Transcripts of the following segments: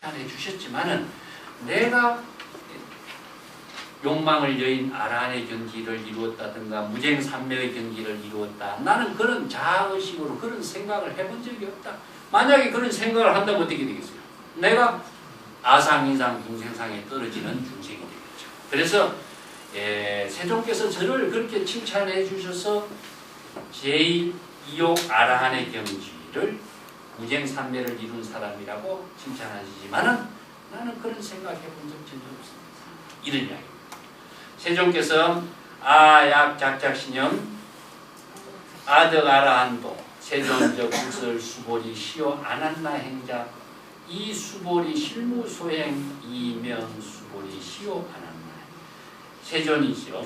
해 주셨지만은 내가 욕망을 여인 아란의 경지를 이루었다든가 무쟁삼매의 경지를 이루었다. 나는 그런 자아의식으로 그런 생각을 해본 적이 없다. 만약에 그런 생각을 한다면 어떻게 되겠어요? 내가 아상인상 중생상에 떨어지는 중생이 되겠죠. 그래서 세종께서 저를 그렇게 칭찬해 주셔서 제2योग 아라한의 경지를 무쟁삼매를 이룬 사람이라고 칭찬하시지만은 나는 그런 생각해 본 적 전혀 없습니다. 이런 이야기입니다. 세종께서 아약작작신영 아덕아라한도 세존적 구설 수보리 시오 아난나 행자 이 수보리 실무소행 이명수보리 시오 아난나. 세존이죠.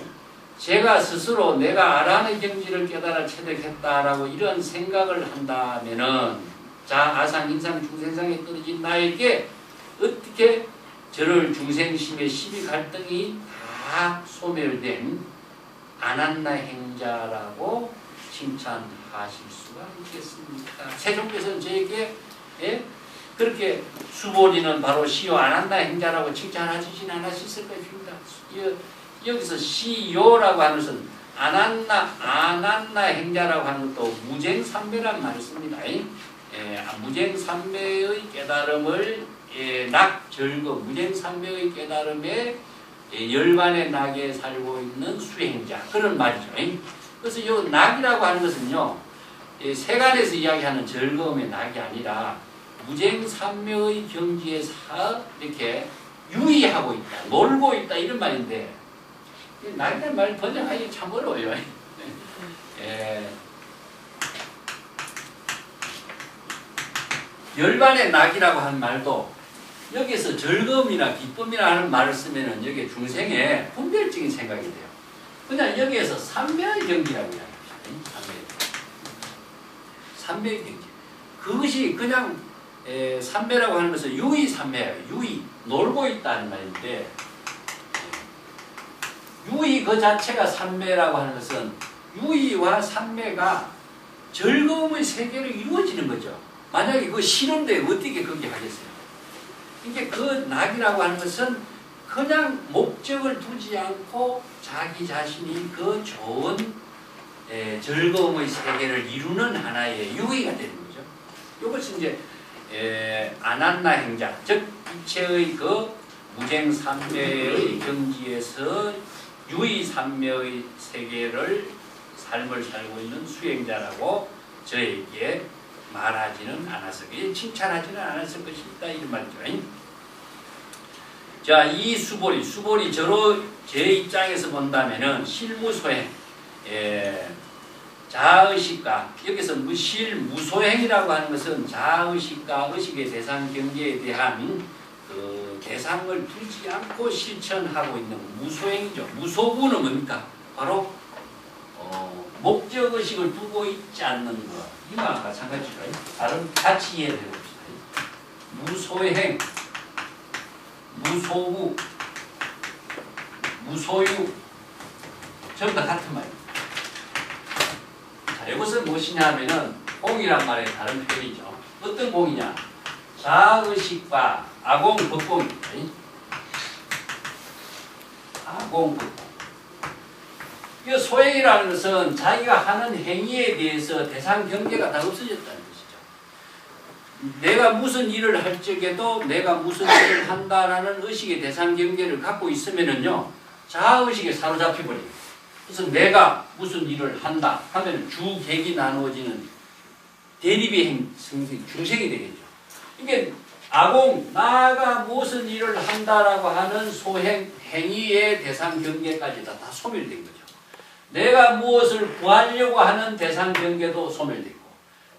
제가 스스로 내가 아란의 경지를 깨달아 체득했다라고 이런 생각을 한다면은 자 아상인상 중생상에 떨어진 나에게 어떻게 저를 중생심의 시비 갈등이 다 소멸된 아난나 행자라고 칭찬하실 수가 있겠습니까? 세종께서는 저에게 그렇게 수보리는 바로 시요 아난나 행자라고 칭찬하시진 않으셨을 것입니다. 여기서 시요라고 하는 것은 아난나 행자라고 하는 것도 무쟁삼매란 말을 씁니다. 무쟁삼매의 깨달음을 낙절거 무쟁삼매의 깨달음에 열반의 낙에 살고 있는 수행자 그런 말이죠. 그래서 이 낙이라고 하는 것은요 세간에서 이야기하는 즐거움의 낙이 아니라 무쟁삼매의 경지에서 이렇게 유의하고 있다, 놀고 있다 이런 말인데 낙이라는 말 번역하기 참 어려워요. 열반의 낙이라고 하는 말도 여기서 즐거움이나 기쁨이나 하는 말을 쓰면은 여기에 중생의 분별적인 생각이 돼요. 그냥 여기에서 삼매의 경지라고 이야기합니다. 삼매의 경지. 그것이 그냥 삼매라고 하는 것은 유의삼매예요. 유의, 놀고 있다는 말인데 유의 그 자체가 삼매라고 하는 것은 유의와 삼매가 즐거움의 세계로 이루어지는 거죠. 만약에 그거 싫은데 어떻게 그렇게 하겠어요? 이게 그 낙이라고 하는 것은 그냥 목적을 두지 않고 자기 자신이 그 좋은 즐거움의 세계를 이루는 하나의 유의가 되는 거죠. 이것이 이제 아난나 행자, 즉 이체의 그 무쟁삼매의 경지에서 유의삼매의 세계를 삶을 살고 있는 수행자라고 저에게 말하지는 않았을 것이다. 칭찬하지는 않았을 것이다. 이런 말이죠. 자, 이 수보리 저로 제 입장에서 본다면은 실무소행, 자의식과 여기서 무소행이라고 하는 것은 자의식과 의식의 대상 경계에 대한 그 대상을 두지 않고 실천하고 있는 무소행이죠. 무소부는 뭡니까? 바로 목적의식을 두고 있지 않는 것. 이거와 마찬가지로 다른 같이 이해를 해봅시다. 무소행, 무소부, 무소유 전부 다 같은 말입니다. 자, 이것은 무엇이냐 하면은 공이란 말의 다른 표현이죠. 어떤 공이냐? 자의식과 아공법공입니다. 아공법공. 이 소행이라는 것은 자기가 하는 행위에 대해서 대상 경계가 다 없어졌다는 것이죠. 내가 무슨 일을 할 적에도 내가 무슨 일을 한다라는 의식의 대상 경계를 갖고 있으면은요, 자아의식에 사로잡혀 버려요. 그래서 내가 무슨 일을 한다 하면 주객이 나누어지는 대립의 중생이 되겠죠. 이게 나가 무슨 일을 한다라고 하는 소행, 행위의 대상 경계까지 다 소멸된 거죠. 내가 무엇을 구하려고 하는 대상 경계도 소멸되고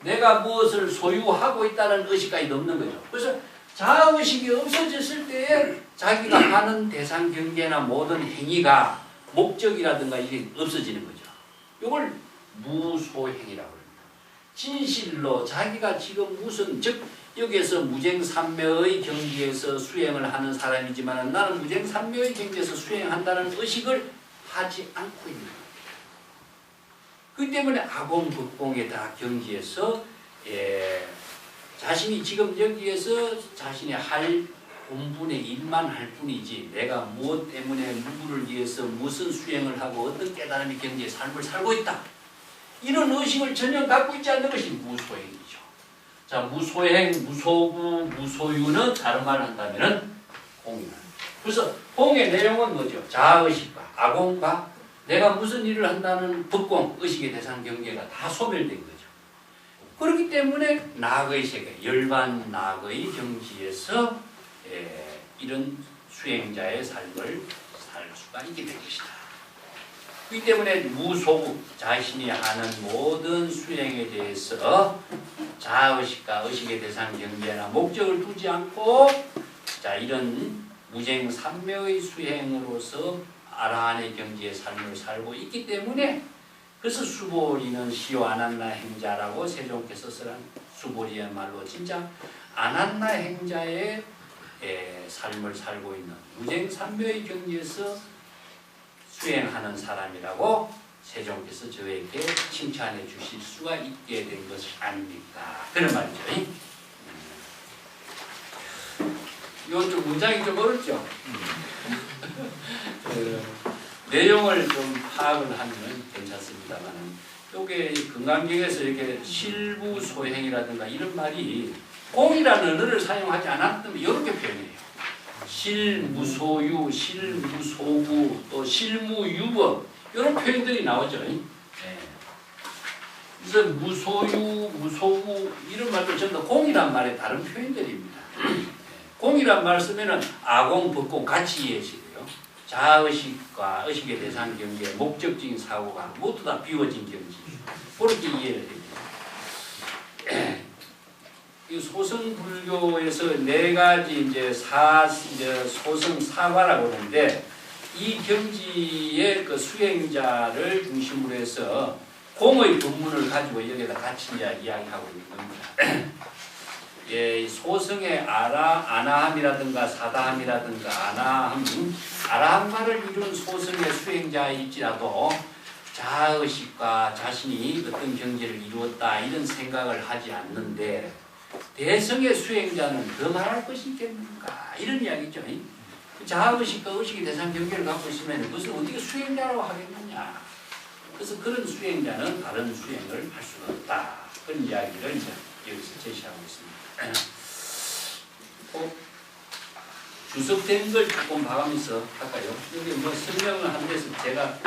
내가 무엇을 소유하고 있다는 의식까지 없는 거죠. 그래서 자아의식이 없어졌을 때에 자기가 하는 대상 경계나 모든 행위가 목적이라든가 이게 없어지는 거죠. 이걸 무소행이라고 합니다. 진실로 자기가 지금 무슨 즉 여기에서 무쟁삼매의 경지에서 수행을 하는 사람이지만 나는 무쟁삼매의 경지에서 수행한다는 의식을 하지 않고 있는 거예요. 그렇기 때문에 아공법공에 다 경지에서 자신이 지금 여기에서 자신이 할 본분의 일만 할 뿐이지 내가 무엇 때문에 누구를 위해서 무슨 수행을 하고 어떤 깨달음의 경지의 삶을 살고 있다. 이런 의식을 전혀 갖고 있지 않는 것이 무소행이죠. 자, 무소행, 무소구, 무소유는 다른 말을 한다면 공이다. 그래서 공의 내용은 뭐죠? 자아의식과 아공과 내가 무슨 일을 한다는 법공, 의식의 대상 경계가 다 소멸된 거죠. 그렇기 때문에 나의 세계, 열반 나의 경지에서 이런 수행자의 삶을 살 수가 있게 된 것이다. 그렇기 때문에 무소구, 자신이 하는 모든 수행에 대해서 자아의식과 의식의 대상 경계나 목적을 두지 않고 자 이런 무쟁 삼매의 수행으로서 아라한의 경지의 삶을 살고 있기 때문에 그래서 수보리는 시오 아난나 행자라고 세종께서 쓰란 수보리야말로 진짜 아난나 행자의 삶을 살고 있는 무쟁 삼매의 경지에서 수행하는 사람이라고 세종께서 저에게 칭찬해 주실 수가 있게 된 것이 아닙니까? 그런 말이죠. 이건 좀 문장이 좀 어렵죠? 내용을 좀 파악을 하면 괜찮습니다만 요게 금강경에서 이렇게 실무소행이라든가 이런 말이 공이라는 언어를 사용하지 않았다면 이렇게 표현해요. 실무소유, 실무소구, 또 실무유법 이런 표현들이 나오죠. 그래서 무소유, 무소구 이런 말도 전부 다 공이란 말의 다른 표현들입니다. 공이란 말 쓰면은 아공, 법공 같이 이해하시고요. 자아의식과 의식의 대상 경계, 목적적인 사고가 모두 다 비워진 경지. 그렇게 이해를 됩니다. 이 소승불교에서 네 가지 이제 소승 사과라고 하는데 이 경지의 그 수행자를 중심으로 해서 공의 본문을 가지고 여기다 같이 이제 이야기하고 있는 겁니다. 예, 소승의 아나함이라든가 사다함이라든가 아라함과를 이룬 소승의 수행자일지라도 자아의식과 자신이 어떤 경지를 이루었다 이런 생각을 하지 않는데 대성의 수행자는 더 말할 것이 있겠는가 이런 이야기죠. 자아의식과 의식의 대상 경계를 갖고 있으면 무슨 어떻게 수행자라고 하겠느냐. 그래서 그런 수행자는 다른 수행을 할 수가 없다. 그런 이야기를 이제 여기서 제시하고 있습니다. 주석된 걸 조금 봐가면서 할까요? 여기 뭐 설명을 한 데서 제가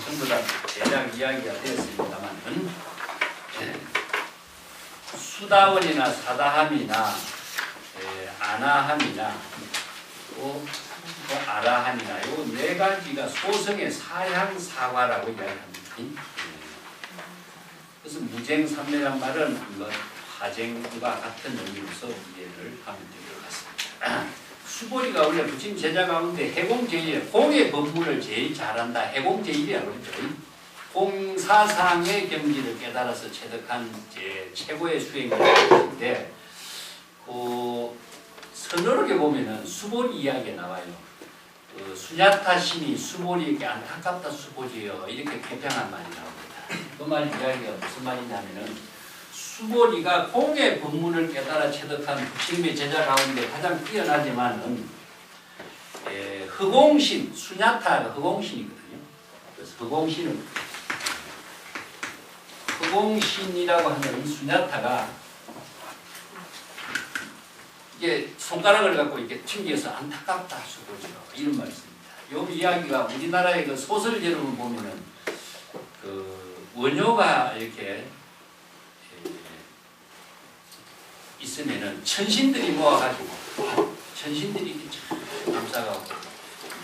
전부 다 대략 이야기가 되었습니다만 수다원이나 사다함이나 아나함이나 또 아라함이나 요 네 가지가 소성의 사향사과라고 이야기합니다. 그래서 무쟁삼매란 말은 화쟁과 같은 의미로서 이해를 하면 될 것 같습니다. 수보리가 원래 부처님 제자 가운데 해공제일, 공의 법문을 제일 잘한다. 해공제일이라고 그러죠. 공사상의 경지를 깨달아서 체득한 최고의 수행자인데 선어록에 보면은 수보리 이야기가 나와요. 수냐타 신이 수보리에게 안타깝다 수보리여 이렇게 개평한 말이 나옵니다. 그 말 이야기가 무슨 말이냐면은 수보리가 공의 법문을 깨달아 체득한 부처님의 제자 가운데 가장 뛰어나지만은 허공신, 수냐타가 허공신이거든요. 그래서 허공신이라고 하는 수냐타가 이게 손가락을 갖고 이렇게 튕겨서 안타깝다 수보리요 이런 말씀입니다. 이 이야기가 우리나라의 그 소설 여러분 보면은 그 원효가 이렇게 있으면은 천신들이 모아가지고 천신들이 이렇게 감싸가고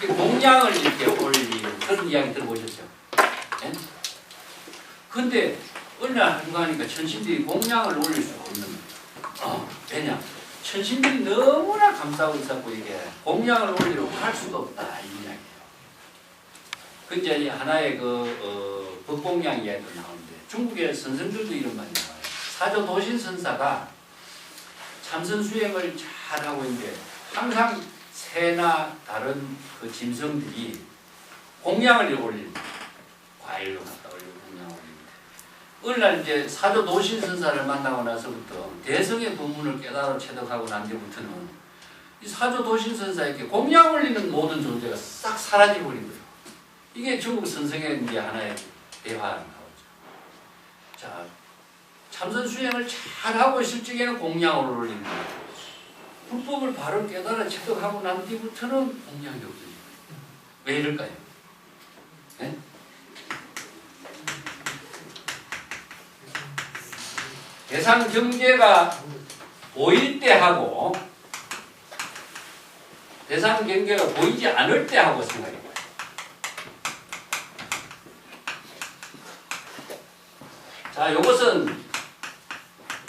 이렇게 공양을 이렇게 올리는 그런 이야기 들어보셨죠? 예? 근데 어느 날 한가하니까 천신들이 공양을 올릴 수가 없는 거예요. 왜냐? 천신들이 너무나 감싸고 있었고 이게 공양을 올리려고 할 수가 없다 이 이야기예요. 그 이제 하나의 법공양 이야기도 나오는데 중국의 선생들도 이런 말이 나와요. 사조 도신 선사가 참선 수행을 잘 하고 있는데 항상 새나 다른 그 짐승들이 공양을 올립니다. 과일로 갖다 올리고 공양을 올립니다. 어느 날 이제 사조 도신선사를 만나고 나서부터 대성의 법문을 깨달아 체득하고 난 뒤부터는 이 사조 도신선사에게 공양 올리는 모든 존재가 싹 사라져버린 거예요. 이게 중국 선성의 이제 하나의 대화가 나오죠. 자, 참선 수행을 잘하고 있을 적에는 공양을 올리는 거예요. 불법을 바로 깨달아 체득하고 난 뒤부터는 공양이 없어져요. 왜 이럴까요? 네? 대상 경계가 보일 때 하고 대상 경계가 보이지 않을 때 하고 생각해봐요. 자, 이것은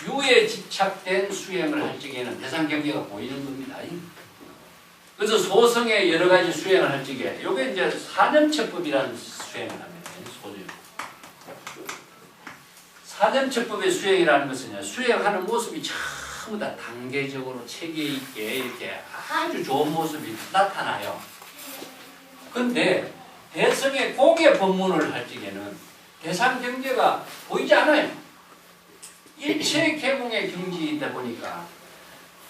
유에 집착된 수행을 할 적에는 대상 경계가 보이는 겁니다. 그래서 소성의 여러 가지 수행을 할 적에 이게 이제 사념체법이라는 수행을 합니다. 소념. 사념체법의 수행이라는 것은 수행하는 모습이 전부 다 단계적으로 체계 있게 이렇게 아주 좋은 모습이 나타나요. 근데 대성의 공의 법문을 할 적에는 대상 경계가 보이지 않아요. 일체 계몽의 경지이다 보니까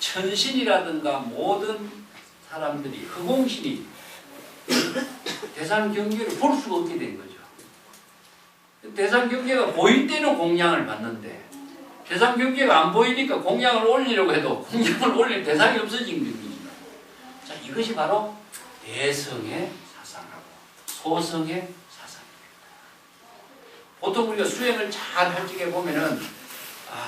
천신이라든가 모든 사람들이 허공신이 대상 경계를 볼 수가 없게 된 거죠. 대상 경계가 보일 때는 공양을 받는데 대상 경계가 안 보이니까 공양을 올리려고 해도 공양을 올릴 대상이 없어진 겁니다. 자, 이것이 바로 대성의 사상하고 소성의 사상입니다. 보통 우리가 수행을 잘 할 적에 보면은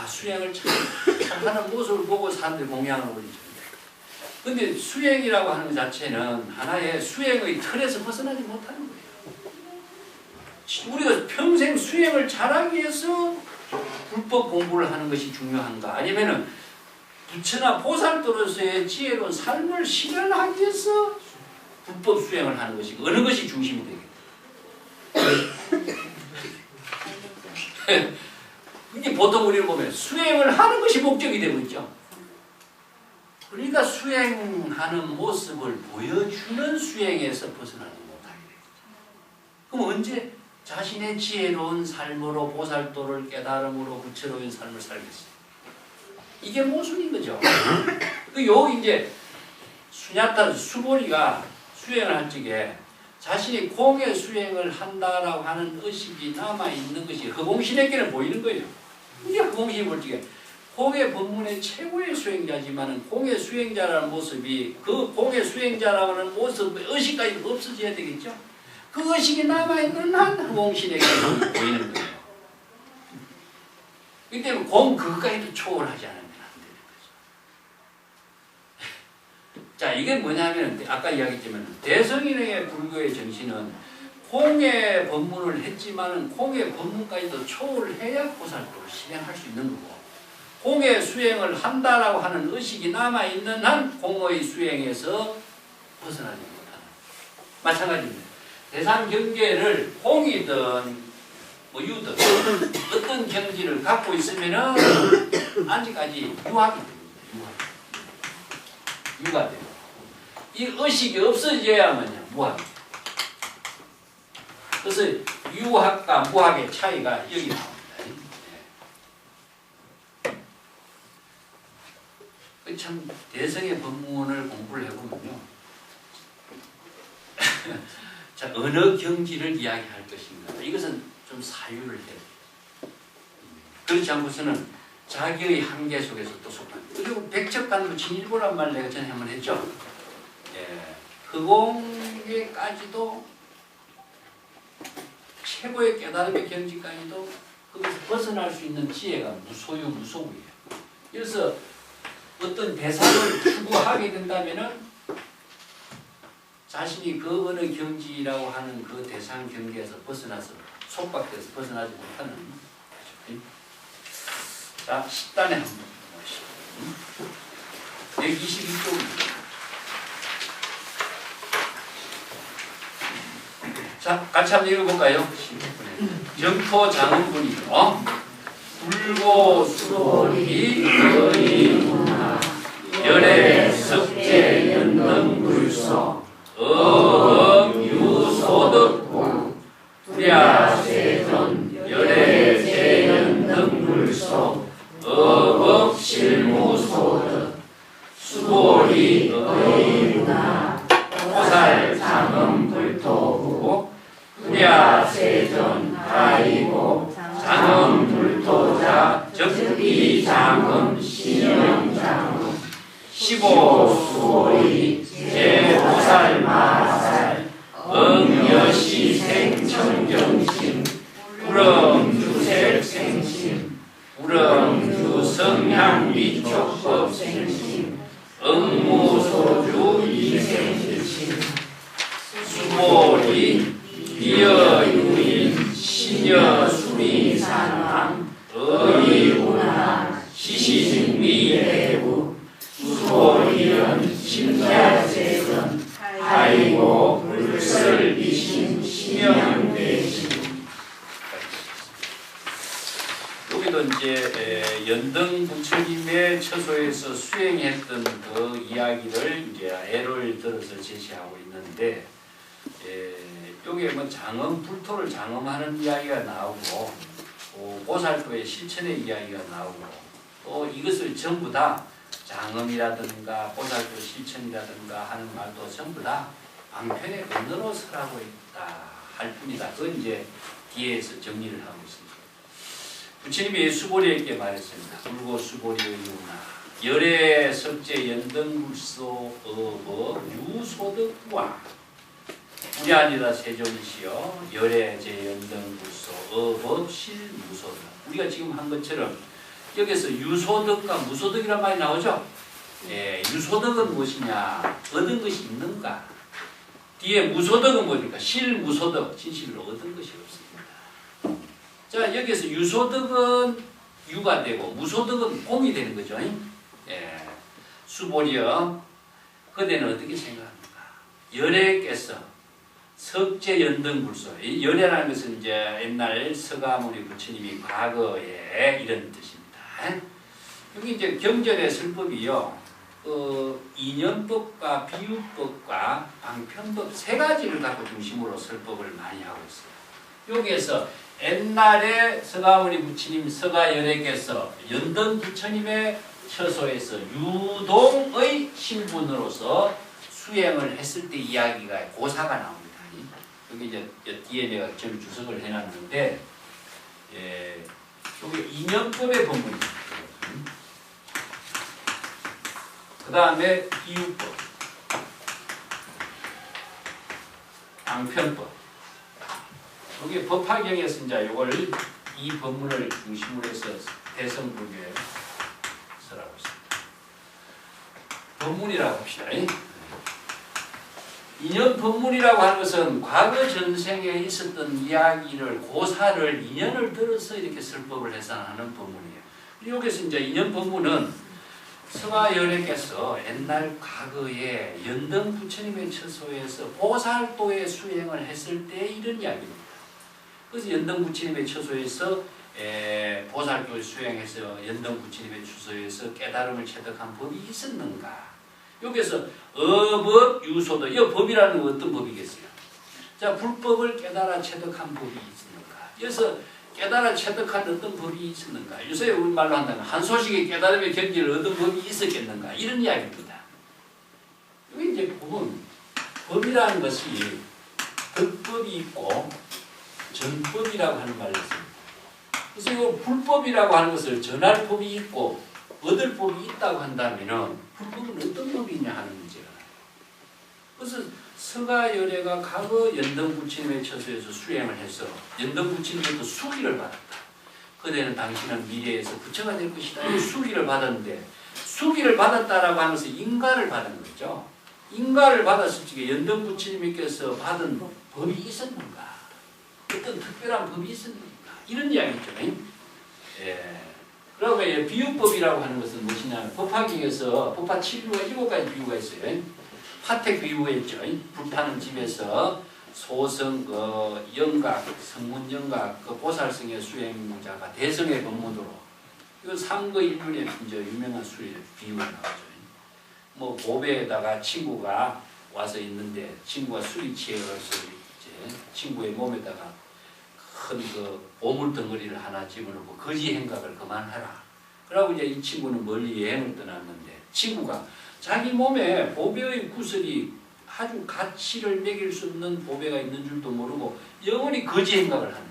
수행을 잘하는 모습을 보고 사람들이 공양을 올리죠. 근데 수행이라고 하는 것 자체는 하나의 수행의 틀에서 벗어나지 못하는 거예요. 우리가 평생 수행을 잘하기 위해서 불법 공부를 하는 것이 중요한가? 아니면은 부처나 보살도로서의 지혜로운 삶을 실현하기 위해서 불법 수행을 하는 것이 어느 것이 중심이 되겠다. 이게 보통 우리를 보면 수행을 하는 것이 목적이 되고 있죠. 그러니까 수행하는 모습을 보여주는 수행에서 벗어나지 못하게 됩니다. 그럼 언제 자신의 지혜로운 삶으로 보살도를 깨달음으로 부처로운 삶을 살겠어요? 이게 모순인 거죠. 요 이제 수냐타 수보리가 수행을 할 적에 자신이 공의 수행을 한다라고 하는 의식이 남아있는 것이 허공신에게는 보이는 거예요. 이게 허공신이 볼 적에 공의 법문의 최고의 수행자지만 공의 수행자라는 모습이 그 공의 수행자라는 모습 의식까지 없어져야 되겠죠. 그 의식이 남아있는 한 허공신에게 보이는 거예요. 이 때문에 공 그것까지도 초월하지 않으면 안 되는 거죠. 자, 이게 뭐냐면 아까 이야기했지만 대성인의 불교의 정신은 공의 법문을 했지만은 공의 법문까지도 초월해야 보살도를 실행할 수 있는 거고, 공의 수행을 한다라고 하는 의식이 남아있는 한 공의 수행에서 벗어나지 못하는. 마찬가지입니다. 대상 경계를 공이든 뭐 유든 어떤 경지를 갖고 있으면은 아직까지 유학이 됩니다. 유가 돼요. 이 의식이 없어져야만요 무학. 그래서 유학과 무학의 차이가 여기 나옵니다. 참 대성의 법문을 공부를 해보면요. 자, 어느 경지를 이야기할 것인가. 이것은 좀 사유를 해요. 그렇지 않고서는 자기의 한계 속에서 또 속합니다. 그리고 백척간도 진일보란 말 내가 전에 한번 했죠. 예, 허공계까지도 최고의 깨달음의 경지까지도 거기서 벗어날 수 있는 지혜가 무소유 무소무예요. 그래서 어떤 대상을 추구하게 된다면은 자신이 그 어느 경지라고 하는 그 대상 경계에서 벗어나서 속박돼서 벗어나지 못하는 거죠. 자, 10단에 한번 보시죠. 122쪽입니다. 자, 같이 한번 읽어볼까요? 정토 장음분이죠. 불고 수보리 거리구나 열애 석재 연등불서 어유소득공 두랴세전 열애 세연 수호이 제보살마살 응여시 생청정심 우렁주색생심 우렁주성향 위촉법 생심 응무소주 이생심 수보리 비여유인 신여수리산왕 의운하 시신위대부 수보리연 심자재건 하이고 불설비신 심영대신. 여기도 이제 연등 부처님의 처소에서 수행했던 그 이야기를 이제 애를 들어서 제시하고 있는데, 여기에 뭐 장엄 불토를 장엄하는 이야기가 나오고, 보살도의 실천의 이야기가 나오고, 또 이것을 전부 다 장엄이라든가 보살도 실천이라든가 하는 말도 전부 다 방편의 언어로 설하고 있다 할 뿐이다. 그건 이제 뒤에서 정리를 하고 있습니다. 부처님이 수보리에게 말했습니다. 불고 수보리의 유나 열애 석제 연등불소 어버 유소득과 우리아니라 세종이시여 열애 제연등불소 어버 실무소득. 우리가 지금 한 것처럼 여기서 유소득과 무소득이란 말이 나오죠. 유소득은 무엇이냐? 얻은 것이 있는가? 뒤에 무소득은 뭡니까? 실무소득, 진실로 얻은 것이 없습니다. 자, 여기서 유소득은 유가 되고 무소득은 공이 되는 거죠. 수보리여, 그대는 어떻게 생각합니까? 열애께서 석제연등불소, 이 열애라는 것은 이제 옛날 서가모니 부처님이 과거에 이런 뜻입니다. 여기 이제 경전의 설법이요, 이념법과 비유법과 방편법 세 가지를 갖고 중심으로 설법을 많이 하고 있어요. 여기에서 옛날에 서가모니 부처님 서가열애께서 연등 부처님의 처소에서 유동의 신분으로서 수행을 했을 때 이야기가 고사가 나옵니다. 여기 이제 뒤에 내가 좀 주석을 해놨는데, 여기 이념법의 본문입니다. 그 다음에 비유법, 방편법. 여기 법화경에서 이제 이걸 이 법문을 중심으로 해서 대성불교에 설하고 있습니다. 법문이라고 합시다. 인연 법문이라고 하는 것은 과거 전생에 있었던 이야기를 고사를 인연을 들어서 이렇게 설법을 해서 하는 법문이에요. 여기서 이제 인연 법문은 서가열애께서 옛날 과거에 연등 부처님의 처소에서 보살도의 수행을 했을 때 이런 이야기입니다. 그래서 연등 부처님의 처소에서 보살도를 수행해서 연등 부처님의 처소에서 깨달음을 체득한 법이 있었는가? 여기서 어법 유소득, 이 법이라는 건 어떤 법이겠어요? 자, 불법을 깨달아 체득한 법이 있었는가? 여기서 깨달아 체득한 어떤 법이 있었는가? 요새 우리말로 한다면 한 소식의 깨달음의 경지를 얻은 법이 있었겠는가? 이런 이야기입니다. 여기 이제 보면 법이라는 것이 덕법이 있고 전법이라고 하는 말이 있습니다. 그래서 이 불법이라고 하는 것을 전할 법이 있고 얻을 법이 있다고 한다면은 불법은 어떤 법이냐 하는 문제가 나요. 그래서 서가열애가 과거 연등 부처님의 처소에서 수행을 해서 연등 부처님부터 수기를 받았다. 그대는 당신은 미래에서 부처가 될 것이다. 이 수기를 받았는데, 수기를 받았다라고 하면서 인가를 받은 거죠. 인가를 받았을 적에 연등 부처님께서 받은 법이 있었는가? 어떤 특별한 법이 있었는가? 이런 이야기죠. 그러고 비유법이라고 하는 것은 무엇이냐면 법화경에서 법화 7비유가 7가지 비유가 있어요. 화택 비유가 있죠. 불타는 집에서 소성, 영각, 성문 영각, 보살성의 수행자가 대성의 법문으로 이거 삼거일륜의 이제 유명한 수의 비유가 나오죠. 뭐 보배에다가 친구가 와서 있는데 친구가 술이 취해서 이제 친구의 몸에다가 큰 그 보물 덩어리를 하나 집어넣고 거지 행각을 그만하라. 그러고 이제 이 친구는 멀리 여행을 떠났는데 친구가 자기 몸에 보배의 구슬이 아주 가치를 매길 수 없는 보배가 있는 줄도 모르고 영원히 거지 행각을 하는 거예요.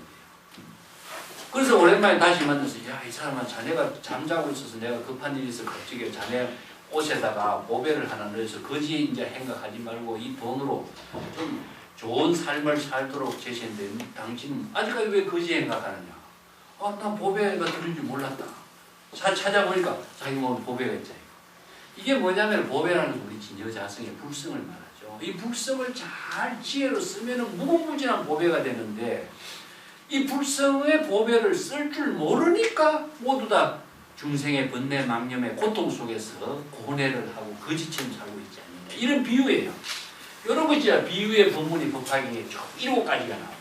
그래서 오랜만에 다시 만나서 야, 이 사람아 자네가 잠자고 있어서 내가 급한 일이 있어 갑자기 자네 옷에다가 보배를 하나 넣어서 거지 이제 행각하지 말고 이 돈으로 좀 좋은 삶을 살도록 제시했는데 당신은 아직까지 왜 거지 행각하느냐? 난 보배가 들은 줄 몰랐다. 찾아보니까 자기 몸에 보배가 있잖아요. 이게 뭐냐면 보배라는 건 우리 진여 자성의 불성을 말하죠. 이 불성을 잘 지혜로 쓰면 무궁무진한 보배가 되는데 이 불성의 보배를 쓸 줄 모르니까 모두 다 중생의 번뇌 망념의 고통 속에서 고뇌를 하고 거지처럼 살고 있지 않느냐. 이런 비유예요. 이런 거 진짜 비유의 본문이 법화경에 총 7가지가 나옵니다.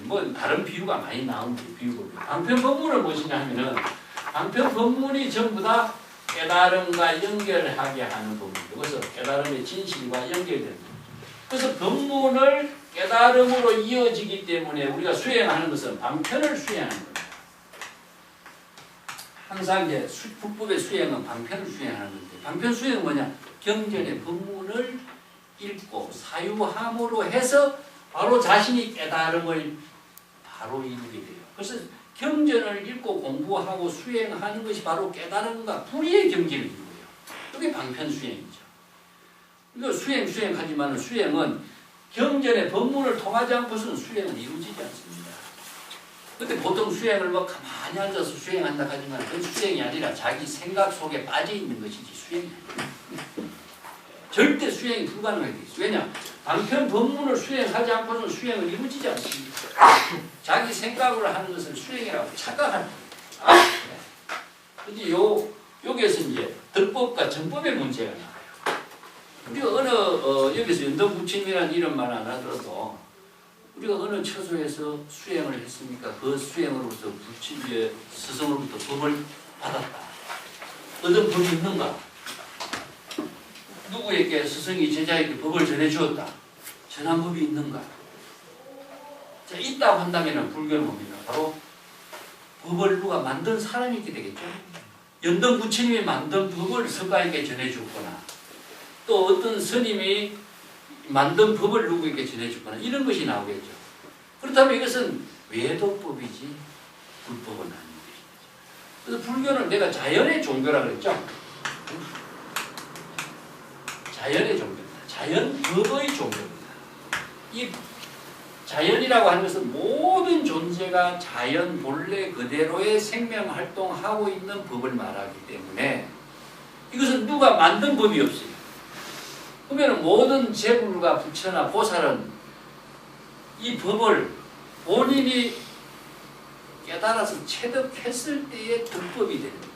뭐 다른 비유가 많이 나오는데 비유법이. 방편법문은 무엇이냐 하면은 방편법문이 전부 다 깨달음과 연결하게 하는 법문이에요. 그래서 깨달음의 진실과 연결되는 법문. 그래서 법문을 깨달음으로 이어지기 때문에 우리가 수행하는 것은 방편을 수행하는 겁니다. 항상 이제 불법의 수행은 방편을 수행하는 건데 방편 수행은 뭐냐? 경전의 법문을 읽고 사유함으로 해서 바로 자신이 깨달음을 바로 이루게 돼요. 그래서 경전을 읽고 공부하고 수행하는 것이 바로 깨달음과 불의의 경지를 이루어요. 그게 방편 수행이죠. 이거 수행하지만 수행은 경전의 법문을 통하지 않고서는 수행은 이루어지지 않습니다. 근데 보통 수행을 뭐 가만히 앉아서 수행한다 하지만 그건 수행이 아니라 자기 생각 속에 빠져 있는 것이지 수행이 아니에요. 절대 수행이 불가능하게 돼 있어요. 왜냐? 방편 법문을 수행하지 않고서는 수행은 이루어지지 않습니다. 자기 생각으로 하는 것을 수행이라고 착각하는 거예요. 근데 여기에서 이제 득법과 정법의 문제가 나와요. 우리가 여기서 연덕부침이라는 이름만 안 하더라도 우리가 어느 처소에서 수행을 했습니까? 그 수행으로부터 스승으로부터 법을 받았다. 어떤 법이 있는가? 누구에게 스승이 제자에게 법을 전해주었다. 전한 법이 있는가? 자, 있다고 한다면 불교는 뭡니까? 바로 법을 누가 만든 사람이 있게 되겠죠. 연등 부처님이 만든 법을 서가에게 전해주거나 또 어떤 스님이 만든 법을 누구에게 전해주거나 이런 것이 나오겠죠. 그렇다면 이것은 외도법이지 불법은 아닌 것이죠. 그래서 불교는 내가 자연의 종교라고 그랬죠. 자연의 종교입니다. 자연법의 종교입니다. 이 자연이라고 하는 것은 모든 존재가 자연 본래 그대로의 생명활동하고 있는 법을 말하기 때문에 이것은 누가 만든 법이 없어요. 그러면 모든 제불과 부처나 보살은 이 법을 본인이 깨달아서 체득했을 때의 득법이 되는 겁니다.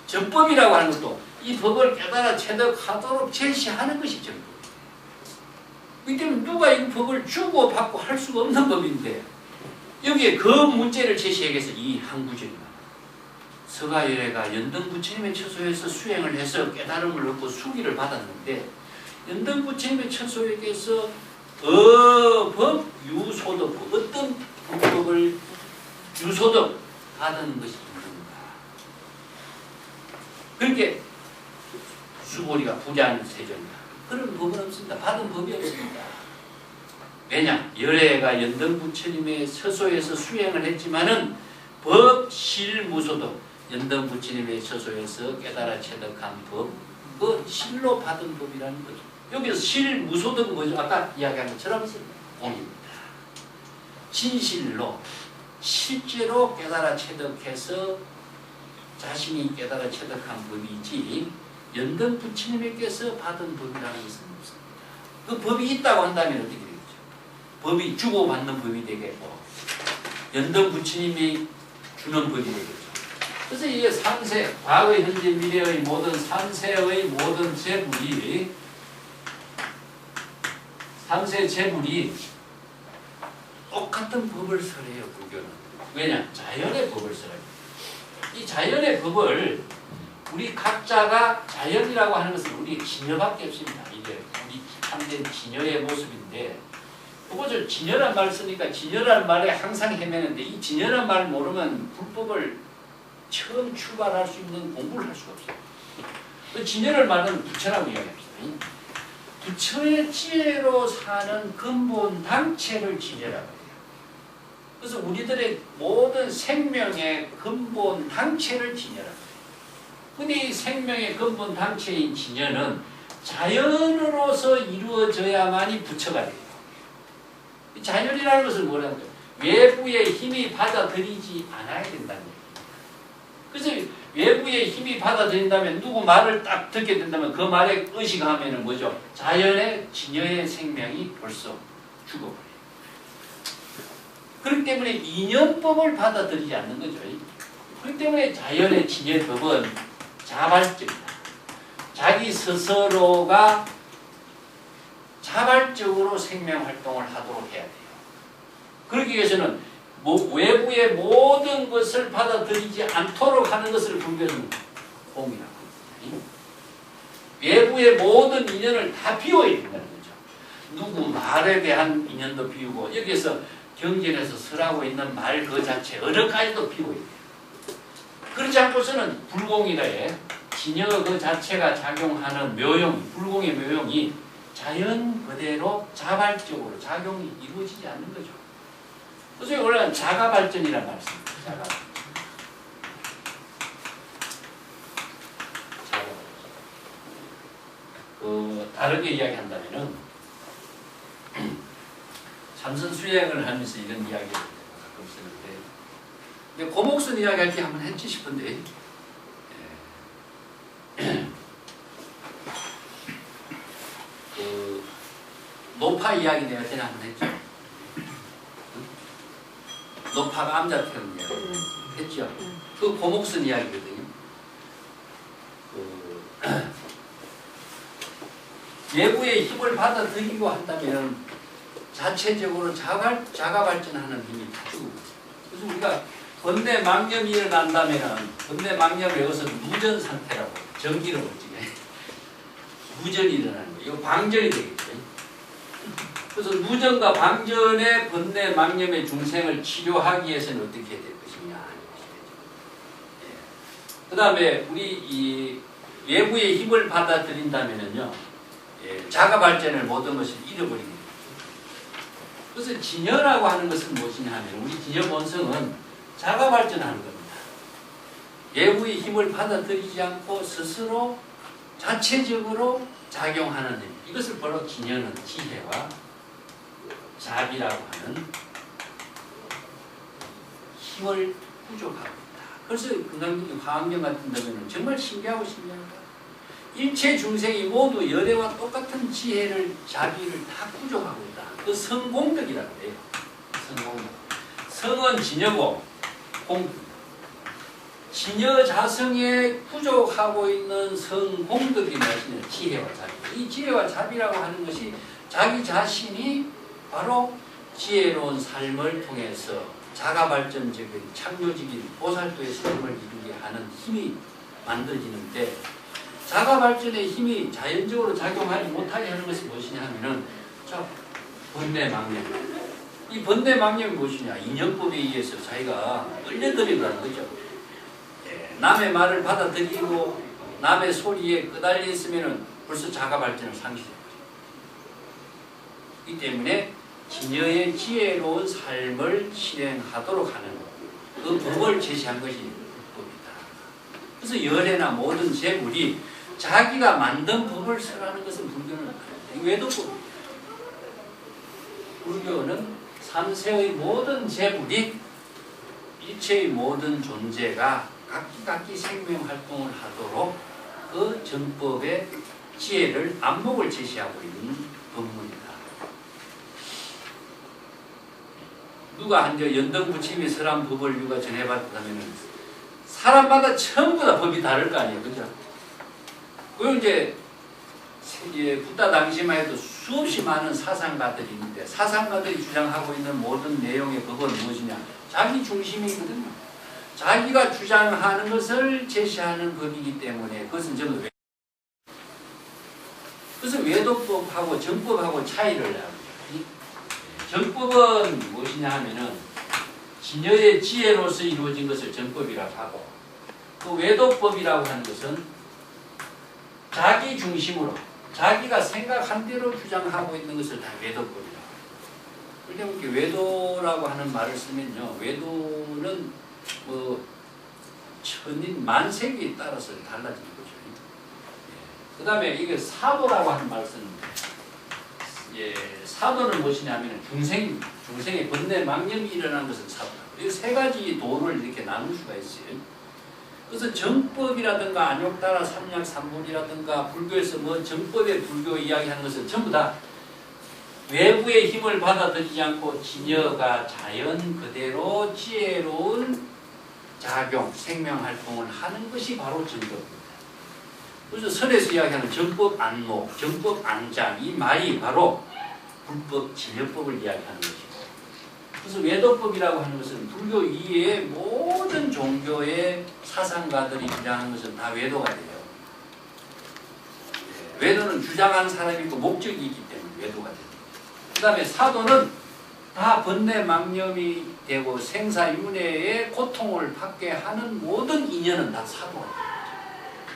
정법이라고 하는 것도 이 법을 깨달아 체득하도록 제시하는 것이 정법이에요. 그렇기 때문에 누가 이 법을 주고받고 할 수가 없는 법인데 여기에 그 문제를 제시하기 위해서 이 한 구절입니다. 서가열애가 연등부처님의 처소에서 수행을 해서 깨달음을 얻고 수기를 받았는데 연등부처님의 처소에게서 법 유소득 어떤 불법을 유소득 받은 것이 있는가. 그렇게 수고리가 부자는 세존이다. 그런 법은 없습니다. 받은 법이 없습니다. 왜냐? 열애가 연등부처님의 처소에서 수행을 했지만은 법 실무소득 연등부처님의 처소에서 깨달아 체득한 법, 그 실로 받은 법이라는 거죠. 여기서 실무소득은 뭐죠? 아까 이야기한 것처럼 공입니다. 진실로 실제로 깨달아 체득해서 자신이 깨달아 체득한 법이지 연등부처님께서 받은 법이라는 것은 없습니다. 그 법이 있다고 한다면 어떻게 되겠죠? 법이 주고받는 법이 되겠고 연등부처님이 주는 법이 되겠죠. 그래서 이게 삼세, 과거, 현재, 미래의 모든 삼세의 모든 재물이 삼세 재물이 똑같은 법을 설해요. 불교는. 왜냐? 자연의 법을 설해요. 이 자연의 법을 우리 각자가 자연이라고 하는 것은 우리 진여밖에 없습니다. 이게 우리 참된 진여의 모습인데 그것을 진여란 말을 쓰니까 진여란 말에 항상 헤매는데 이 진여란 말을 모르면 불법을 처음 출발할 수 있는 공부를 할 수가 없어요. 그 진여를 말하는 부처라고 이야기합니다. 부처의 지혜로 사는 근본 당체를 진여라고 해요. 그래서 우리들의 모든 생명의 근본 당체를 진여라고 해요. 흔히 생명의 근본 단체인 진여는 자연으로서 이루어져야만이 부처가 돼요. 자연이라는 것은 뭐라는 거예요? 외부의 힘이 받아들이지 않아야 된다는 거예요. 그래서 외부의 힘이 받아들인다면 누구 말을 딱 듣게 된다면 그 말에 의식하면 뭐죠? 자연의 진여의 생명이 벌써 죽어버려요. 그렇기 때문에 인연법을 받아들이지 않는 거죠. 그렇기 때문에 자연의 진여의 법은 자발적이다. 자기 스스로가 자발적으로 생명활동을 하도록 해야 돼요. 그러기 위해서는 외부의 모든 것을 받아들이지 않도록 하는 것을 분별하는 공이라고 합니다. 외부의 모든 인연을 다 비워야 된다는 거죠. 누구 말에 대한 인연도 비우고 여기에서 경전에서 설하고 있는 말 그 자체 어느 가지도 비워야 돼요. 그렇지 않고서는 불공이라에 진여 그 자체가 작용하는 묘용, 불공의 묘용이 자연 그대로 자발적으로 작용이 이루어지지 않는 거죠. 그래서 원래는 자가발전이라는 말을 씁니다. 자가발전. 다르게 이야기한다면은 삼선 수행을 하면서 이런 이야기를 가끔 쓰는데, 근데 고목선 이야기할 때 한번 했지 싶은데, 노파 이야기 내가 전에 한번 했죠. 노파가 암자태운 이야기 했죠. 그 고목선 이야기거든요. 외부의 힘을 받아들이고 한다면 자체적으로 자가발전하는 힘이 다 죽고, 그래서 우리가 번뇌망념이 일어난다면 번뇌망념을 여기서 무전 상태라고, 전기를 못 찍어요. 무전이 일어나는 거예요. 이거 방전이 되겠죠. 그래서 무전과 방전의 번뇌망념의 중생을 치료하기 위해서는 어떻게 될 것이냐. 그 다음에 우리 이 외부의 힘을 받아들인다면요, 자가발전을 모든 것을 잃어버리게 됩니다. 그래서 진여라고 하는 것은 무엇이냐 하면, 우리 진여 본성은 자가발전하는 겁니다. 외부의 힘을 받아들이지 않고 스스로 자체적으로 작용하는 힘. 이것을 바로 진여는 지혜와 자비라고 하는 힘을 부족하고 있다. 그래서 금강경 화엄경 같은 데는 정말 신기하고 신기합니다. 일체 중생이 모두 열애와 똑같은 지혜를, 자비를 다 부족하고 있다. 그 성공덕이라고 해요. 성공덕. 성은 진여고 공덕. 진여 자성에 부족하고 있는 성공덕이 무엇이냐? 지혜와 자비. 이 지혜와 자비라고 하는 것이 자기 자신이 바로 지혜로운 삶을 통해서 자가발전적인 창조적인 보살도의 삶을 이루게 하는 힘이 만들어지는데, 자가발전의 힘이 자연적으로 작용하지 못하게 하는 것이 무엇이냐 하면은, 자, 번뇌망념. 이 번뇌망념이 무엇이냐? 인연법에 의해서 자기가 끌려들이라는 거죠. 남의 말을 받아들이고 남의 소리에 끄달려 있으면은 벌써 자가발전을 상실해요. 이 때문에 진여의 지혜로운 삶을 실행하도록 하는 그 법을 제시한 것이 법이다. 그래서 열애나 모든 재물이 자기가 만든 법을 설하는 것은 불교는 아닙니다. 외도법입니다. 불교는 삼세의 모든 재물이 일체의 모든 존재가 각기 생명활동을 하도록 그 정법의 지혜를, 안목을 제시하고 있는 법문이다. 누가 한저 연등부침이 설한 법을 누가 전해봤다면 사람마다 전부 다 법이 다를 거 아니에요. 그죠? 그리고 이제 붓다 당시만 해도 수없이 많은 사상가들이 있는데, 사상가들이 주장하고 있는 모든 내용의 법은 무엇이냐? 자기 중심이거든요. 자기가 주장하는 것을 제시하는 법이기 때문에 그것은 전부 그래서 외도법하고 정법하고 차이를 합니다. 정법은 무엇이냐 하면은 진여의 지혜로서 이루어진 것을 정법이라고 하고, 그 외도법이라고 하는 것은 자기 중심으로 자기가 생각한 대로 주장하고 있는 것을 다 외도법이라고 합니다. 그러니까 외도라고 하는 말을 쓰면요, 외도는 천인 만세기에 따라서 달라지는 거죠. 그 다음에 이게 사도라고 하는 말씀은 사도는 무엇이냐면 중생의 번뇌 망념이 일어나는 것은 사도라고. 이 세 가지 도를 이렇게 나눌 수가 있어요. 그래서 정법이라든가 안욕다라 삼약 삼불이라든가 불교에서 뭐 정법의 불교 이야기하는 것은 전부 다 외부의 힘을 받아들이지 않고 진여가 자연 그대로 지혜로운 작용, 생명활동을 하는 것이 바로 정법입니다. 그래서 설에서 이야기하는 정법 안목, 정법 앙장 이 말이 바로 불법 진여법을 이야기하는 것이고, 그래서 외도법이라고 하는 것은 불교 이외의 모든 종교의 사상가들이 주장하는 것은 다 외도가 돼요. 외도는 주장하는 사람이 있고 목적이 있기 때문에 외도가 돼요. 그 다음에 사도는 다 번뇌 망념이 되고 생사윤회의 고통을 받게 하는 모든 인연은 다 사도가 돼요.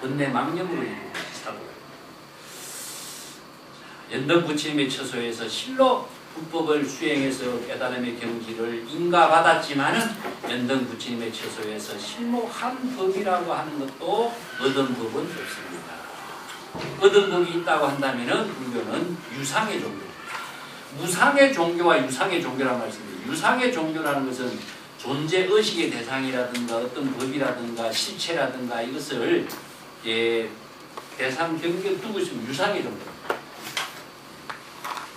번뇌 망념으로 이루어진 사도가 돼요. 연등부처님의 처소에서 실로 불법을 수행해서 깨달음의 경지를 인가받았지만은 연등부처님의 처소에서 실로 한 법이라고 하는 것도 얻은 법은 없습니다. 얻은 법이 있다고 한다면은 불교는 유상의 종교. 무상의 종교와 유상의 종교란 말씀입니다. 유상의 종교라는 것은 존재 의식의 대상이라든가 어떤 법이라든가 실체라든가 이것을 대상 경계에 두고 있으면 유상의 종교입니다.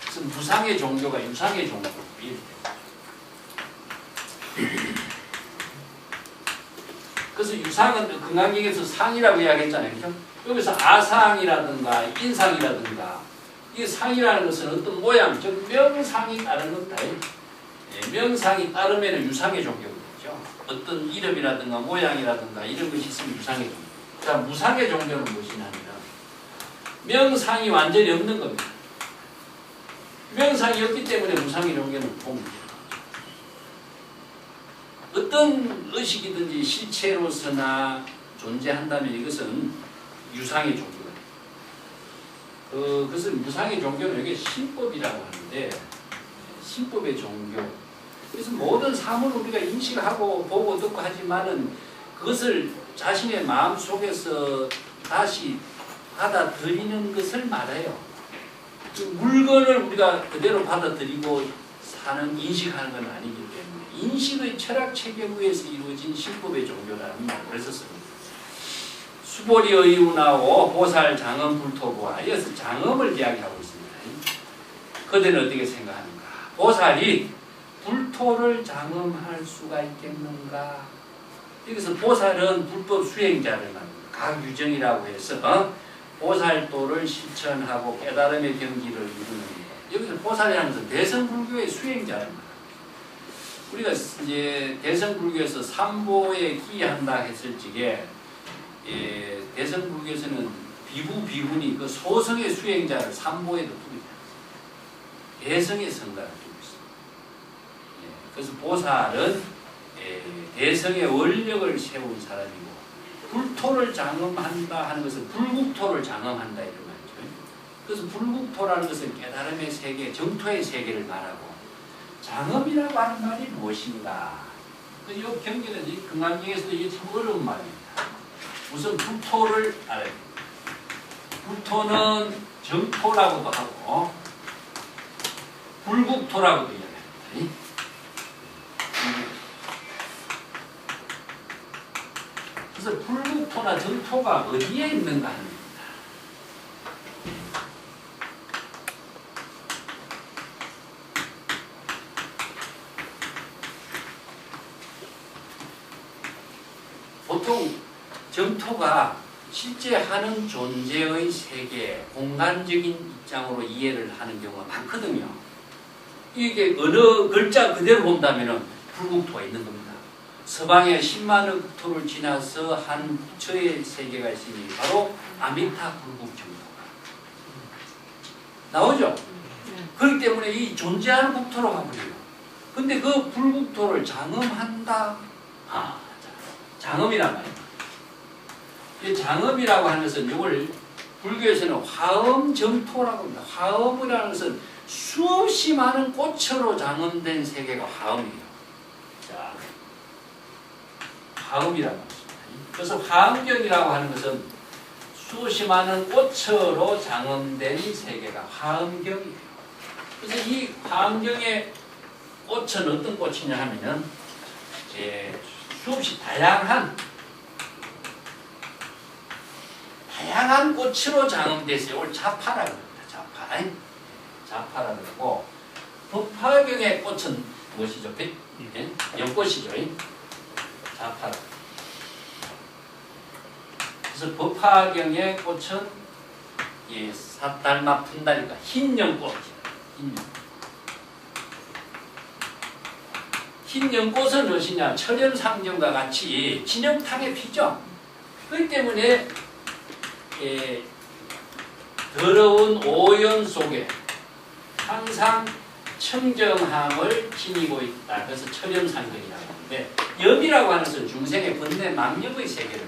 그래서 무상의 종교가 유상의 종교. 그래서 유상은 금강경에서 상이라고 이야기했잖아요. 그죠? 여기서 아상이라든가 인상이라든가 이 상이라는 것은 어떤 모양, 즉 명상이 따르는 것다. 명상이 따르면 유상의 종교겠죠. 어떤 이름이라든가 모양이라든가 이런 것이 있으면 유상의 종교. 자, 무상의 종교는 무엇이냐면 명상이 완전히 없는 겁니다. 명상이 없기 때문에 무상의 종교는 통합니다. 어떤 의식이든지 실체로서나 존재한다면 이것은 유상의 종교가 됩니다. 그것은 무상의 종교는 여기 신법이라고 하는데, 신법의 종교. 그래서 모든 사물을 우리가 인식하고 보고 듣고 하지만은 그것을 자신의 마음 속에서 다시 받아들이는 것을 말해요. 그 물건을 우리가 그대로 받아들이고 사는, 인식하는 건 아니기 때문에 인식의 철학 체계 위에서 이루어진 신법의 종교라는 말을 썼습니다. 수보리 의운하고 보살 장엄 불토부와 이어서 장엄을 이야기하고 있습니다. 그들은 어떻게 생각하는가? 보살이 불토를 장엄할 수가 있겠는가? 여기서 보살은 불법 수행자를 말합니다. 각 유정이라고 해서 보살도를 실천하고 깨달음의 경지를 이루는 것. 여기서 보살이라는 것은 대성불교의 수행자를 말합니다. 우리가 이제 대성불교에서 삼보에 기한다 했을 적에 대성불교에서는 비구니 그 소성의 수행자를 삼보에도 두고 있다. 대성의 성가를 두고 있습니다. 그래서 보살은 대성의 원력을 세운 사람이고, 불토를 장엄한다 하는 것은 불국토를 장엄한다 이런 말이죠. 그래서 불국토라는 것은 깨달음의 세계, 정토의 세계를 말하고, 장엄이라고 하는 말이 무엇인가? 이 경계는 이 금강경에서도 이게 참 어려운 말입니다. 우선 불토를 알아야 됩니다. 불토는 정토라고도 하고 불국토라고도 이야기합니다. 그래서 불국토나 정토가 어디에 있는가 하는 겁니다. 보통 정토가 실제 하는 존재의 세계, 공간적인 입장으로 이해를 하는 경우가 많거든요. 이게 어느 글자 그대로 본다면 불국토가 있는 겁니다. 서방의 10만억 국토를 지나서 한 부처의 세계가 있으니 바로 아미타 불국정토가 나오죠? 그렇기 때문에 이 존재하는 국토로 가버려요. 근데 그 불국토를 장엄한다? 장엄이란 말이에요. 이 장엄이라고 하는 것은 이걸 불교에서는 화엄정토라고 합니다. 화엄이라는 것은 수없이 많은 꽃으로 장엄된 세계가 화엄이에요. 자, 화엄이라고 합니다. 그래서 화엄경이라고 하는 것은 수시 많은 오처로 장엄된 세계가 화엄경이에요. 그래서 이 화엄경의 꽃은 어떤 꽃이냐 하면은 수없이 다양한 꽃으로 장엄됐어요. 오늘 자파라고 합니다. 자파라고 그러고, 법화경의 꽃은 무엇이죠? 연꽃이죠. 자파라고. 그래서 법화경의 꽃은 사달마 분다리가 흰 연꽃이죠. 흰 연꽃은 무엇이냐? 철연상경과 같이 진흙탕에 피죠. 그렇기 때문에 더러운 오염 속에 항상 청정함을 지니고 있다. 그래서 철염상경이라고 하는데, 염이라고 하는 것은 중생의 번뇌 망념의 세계를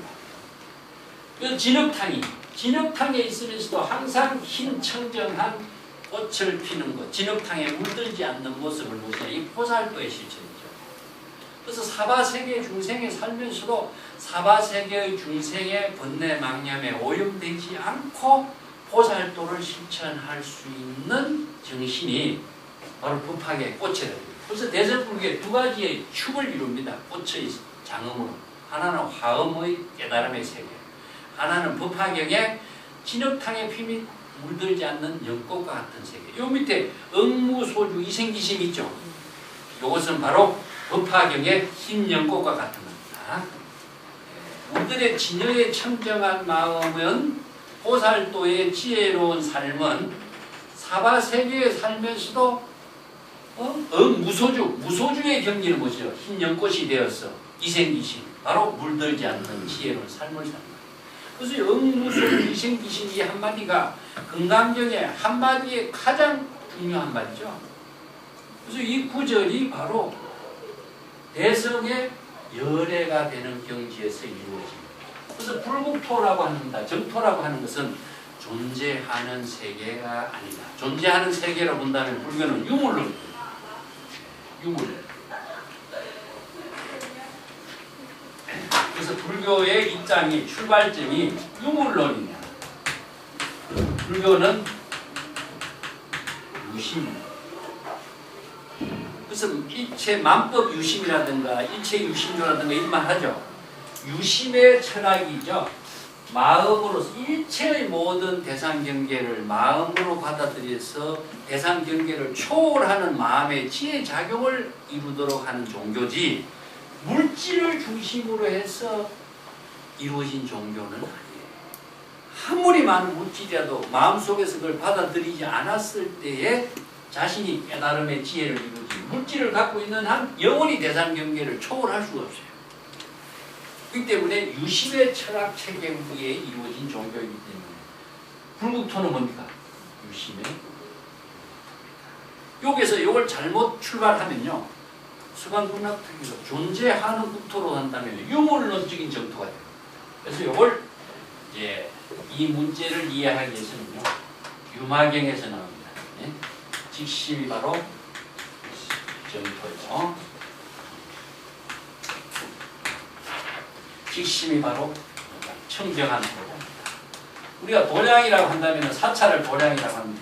말해요. 진흙탕에 있으면서도 항상 흰 청정한 꽃을 피는 것, 진흙탕에 물들지 않는 모습을 보시냐, 이 보살도의 실천이죠. 그래서 사바세계 중생에 살면서도 사바세계의 중생의 번뇌 망념에 오염되지 않고 보살도를 실천할 수 있는 정신이 바로 법화계의 꽃이라고 합니다. 그래서 대설불교의 두 가지의 축을 이룹니다. 꽃의 장엄으로. 하나는 화엄의 깨달음의 세계, 하나는 법화경의 진흙탕에 피미 물들지 않는 연꽃과 같은 세계. 요 밑에 응무소주 이생기심이 있죠. 이것은 바로 법화경의 흰 연꽃과 같은 겁니다. 우리들의 진여의 청정한 마음은, 보살도의 지혜로운 삶은 사바세계에 살면서도 무소주의 경지는 뭐죠? 흰 연꽃이 되어서 이생기심, 바로 물들지 않는 지혜로운 삶을 사는 거예요. 그래서 응무소주 이생기심 이 한마디가 금강경의 한마디의 가장 중요한 말이죠. 그래서 이 구절이 바로 대성의 열애가 되는 경지에서 이루어집니다. 그래서 불국토라고 합니다. 정토라고 하는 것은 존재하는 세계가 아니다. 존재하는 세계로 본다면 불교는 유물론. 그래서 불교의 입장이, 출발점이 유물론이냐. 불교는 유심입니다. 그래서 일체 만법 유심이라든가 일체 유심조라든가 이런 말 하죠. 유심의 철학이죠. 마음으로서 일체의 모든 대상 경계를 마음으로 받아들여서 대상 경계를 초월하는 마음의 지혜 작용을 이루도록 하는 종교지, 물질을 중심으로 해서 이루어진 종교는 아니에요. 아무리 많은 물질이라도 마음속에서 그걸 받아들이지 않았을 때에 자신이 깨달음의 지혜를 이루지, 물질을 갖고 있는 한 영원히 대상 경계를 초월할 수가 없어요. 그렇기 때문에 유심의 철학 체계 위에 이루어진 종교이기 때문에 불국토는 뭡니까? 유심의. 여기서 이걸 잘못 출발하면요, 수강문학특위에서 존재하는 국토로 한다면 유물론적인 정토가 돼요. 그래서 이걸 이제 이 문제를 이해하기 위해서는요, 유마경에서 나옵니다. 네? 직심이 바로 정토죠. 직심이 바로 청정한 도량입니다. 우리가 도량이라고 한다면 사찰을 도량이라고 합니다.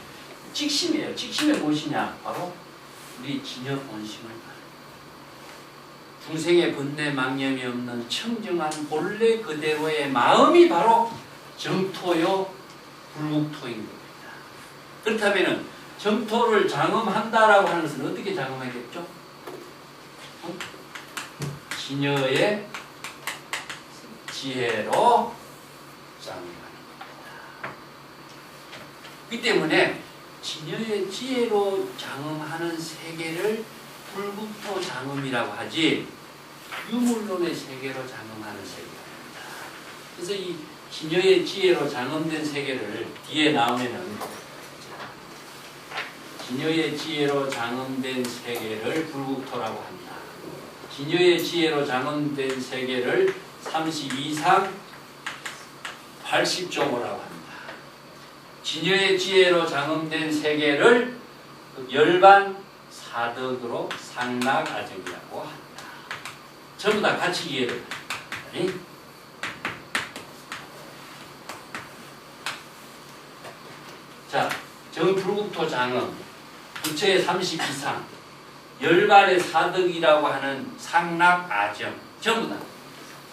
직심이에요. 직심이 무엇이냐? 바로 우리 진여 본심을 말해요. 중생의 번뇌 망념이 없는 청정한 본래 그대로의 마음이 바로 정토요 불국토인 겁니다. 그렇다면 정토를 장엄한다라고 하는 것은 어떻게 장엄하겠죠? 진여의 지혜로 장엄하는 겁니다. 그렇기 때문에 진여의 지혜로 장엄하는 세계를 불국토 장엄이라고 하지 유물론의 세계로 장엄하는 세계입니다. 그래서 이 진여의 지혜로 장엄된 세계를 뒤에 나오면은 진여의 지혜로 장엄된 세계를 불국토라고 한다. 진여의 지혜로 장엄된 세계를 32상 80조모라고 합니다. 진여의 지혜로 장엄된 세계를 열반 사덕으로 상락아정이라고 한다. 전부 다 같이 이해를 합니다. 자, 정불국토 장엄, 부처의 30 이상, 열반의 사덕이라고 하는 상락 아정, 전부 다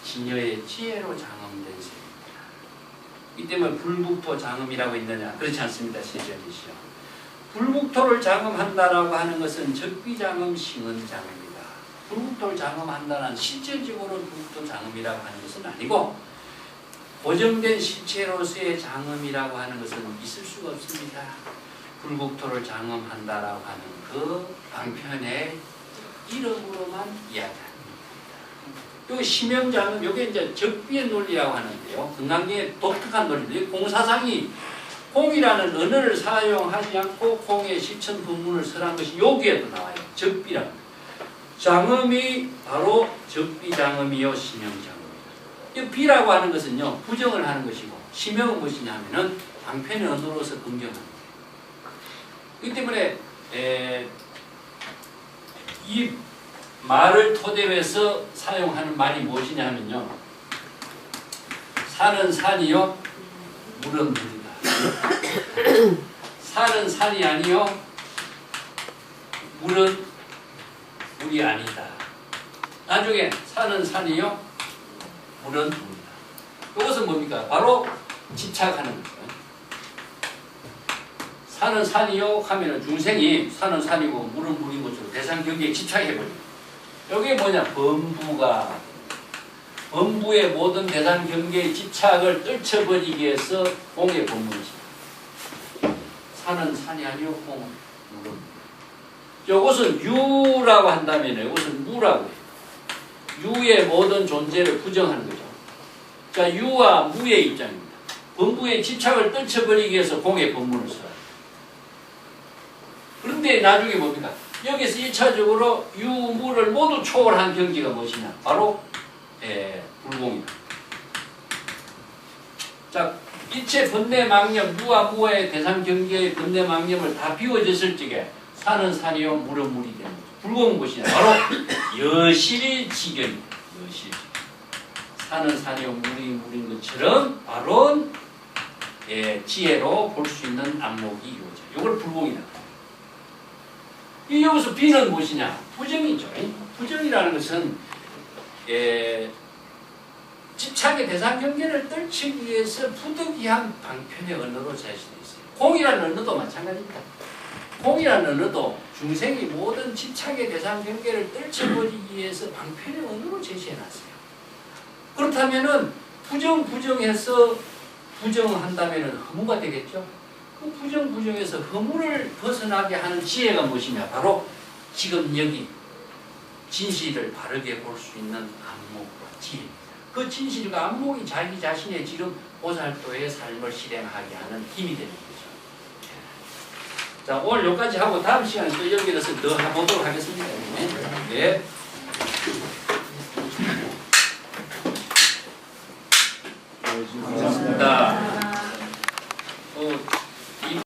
진여의 지혜로 장엄된 셈입니다. 이 때문에 불국토 장엄이라고 있느냐? 그렇지 않습니다. 시전이시여. 불국토를 장엄한다라고 하는 것은 적비장엄, 신언장엄입니다. 불국토를 장엄한다는 실질적으로 불국토 장엄이라고 하는 것은 아니고 고정된 실체로서의 장엄이라고 하는 것은 있을 수가 없습니다. 불국토를 장엄한다라고 하는 그 방편의 이름으로만 이야기합니다. 요 심형장엄, 요게 이제 적비의 논리라고 하는데요. 금강경의 독특한 논리인데 공사상이 공이라는 언어를 사용하지 않고 공의 실천 본문을 설한 것이 여기에도 나와요. 적비라고. 장엄이 바로 적비장엄이요 심형장엄입니다. 이 비라고 하는 것은요 부정을 하는 것이고 심형은 무엇이냐면은 방편의 언어로서 긍정하는 거예요. 이 때문에 이 말을 토대로 해서 사용하는 말이 무엇이냐 하면요. 산은 산이요 물은 물이다. 산은 산이 아니요 물은 물이 아니다. 나중에 산은 산이요 물은 물이다. 이것은 뭡니까? 바로 집착하는 거예요. 산은 산이요 하면은 중생이 산은 산이고 물은 물인 것으로 대상 경계에 집착해버립니다. 여기에 뭐냐? 범부의 모든 대상 경계의 집착을 떨쳐버리기 위해서 공의 본문이십니다. 산은 산이 아니요 공은 물은 물. 이것은 유라고 한다면 이것은 무라고 해요. 유의 모든 존재를 부정하는 거죠. 그러니까 유와 무의 입장입니다. 범부의 집착을 떨쳐버리기 위해서 공의 본문을 써요. 그런데 나중에 뭡니까? 여기서 1차적으로 유무를 모두 초월한 경지가 무엇이냐? 바로 불공이다. 자, 일체 번뇌망념, 무와 무의 대상 경계의 번뇌망념을 다 비워졌을 적에 산은 산이요 물은 물이 되는 거죠. 불공은 무엇이냐? 바로 여실지경입니다. 여실지경. 산은 산이요 물이 물인 것처럼 바로 지혜로 볼 수 있는 안목이 이루어져요. 이걸 불공이라고 합니다. 여기서 비는 무엇이냐? 부정이죠. 부정이라는 것은 집착의 대상 경계를 떨치기 위해서 부득이한 방편의 언어로 제시되어 있어요. 공이라는 언어도 마찬가지입니다. 공이라는 언어도 중생이 모든 집착의 대상 경계를 떨쳐버리기 위해서 방편의 언어로 제시해놨어요. 그렇다면은 부정해서 부정한다면은 허무가 되겠죠. 그 부정에서 허무를 벗어나게 하는 지혜가 무엇이냐? 바로 지금 여기 진실을 바르게 볼 수 있는 안목과 지혜입니다. 그 진실과 안목이 자기 자신의 지금 보살도의 삶을 실행하게 하는 힘이 되는 거죠. 자, 오늘 여기까지 하고 다음 시간에 또 연결해서 더 해보도록 하겠습니다. 네.